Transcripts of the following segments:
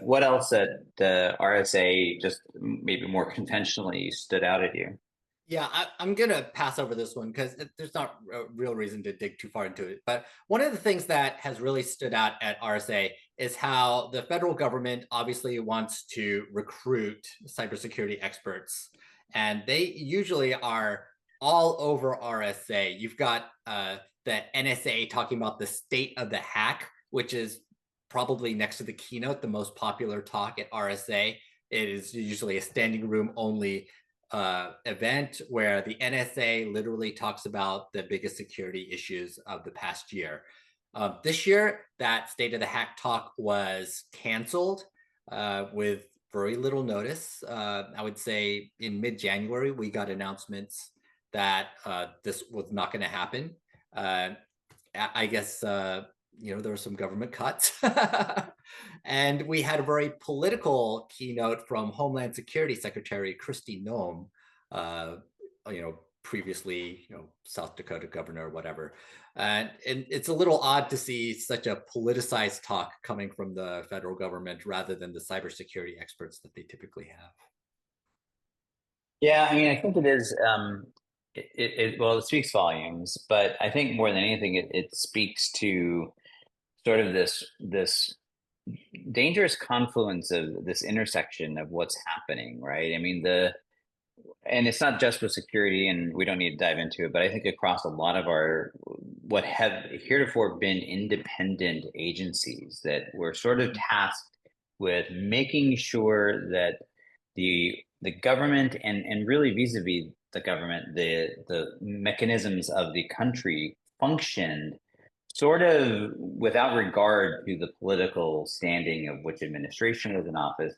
what else at the RSA just maybe more conventionally stood out at you? Yeah, I'm gonna pass over this one because there's not a real reason to dig too far into it. But one of the things that has really stood out at RSA is how the federal government obviously wants to recruit cybersecurity experts, and they usually are all over RSA. You've got the NSA talking about the state of the hack, which is probably next to the keynote, the most popular talk at RSA. It is usually a standing room only event where the NSA literally talks about the biggest security issues of the past year. This year, that State of the Hack talk was canceled with very little notice. I would say in mid-January, we got announcements that this was not going to happen. I guess there were some government cuts. And we had a very political keynote from Homeland Security Secretary Kristi Noem, previously, South Dakota governor or whatever. And it's a little odd to see such a politicized talk coming from the federal government rather than the cybersecurity experts that they typically have. Yeah, I mean, I think it is. Well, it speaks volumes, but I think more than anything, it speaks to sort of this dangerous confluence of this intersection of what's happening, right? I mean, and it's not just with security, and we don't need to dive into it, but I think across a lot of our what have heretofore been independent agencies that were sort of tasked with making sure that the government and really vis-a-vis the government, the mechanisms of the country functioned sort of without regard to the political standing of which administration was in office.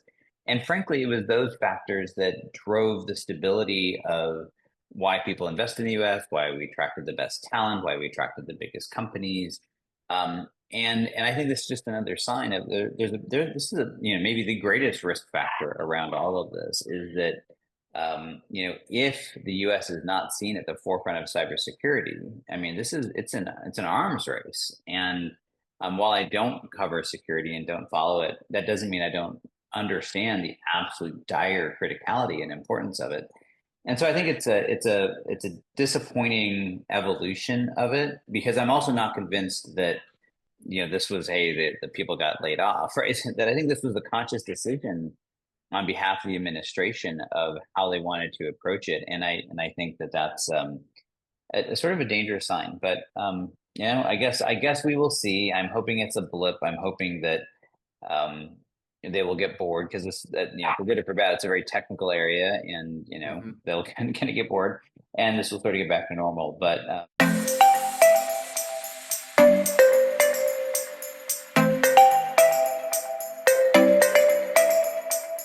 And frankly, it was those factors that drove the stability of why people invest in the US, why we attracted the best talent, why we attracted the biggest companies. And I think this is just another sign of this is maybe the greatest risk factor around all of this is that if the U.S. is not seen at the forefront of cybersecurity, I mean, it's an arms race. And while I don't cover security and don't follow it, that doesn't mean I don't understand the absolute dire criticality and importance of it. And so I think it's a disappointing evolution of it because I'm also not convinced that this was the people got laid off, right? That I think this was a conscious decision on behalf of the administration of how they wanted to approach it, and I think that that's a sort of a dangerous sign. But I guess we will see. I'm hoping it's a blip. I'm hoping that they will get bored because for good or for bad, it's a very technical area, and they'll kind of get bored, and this will sort of get back to normal. But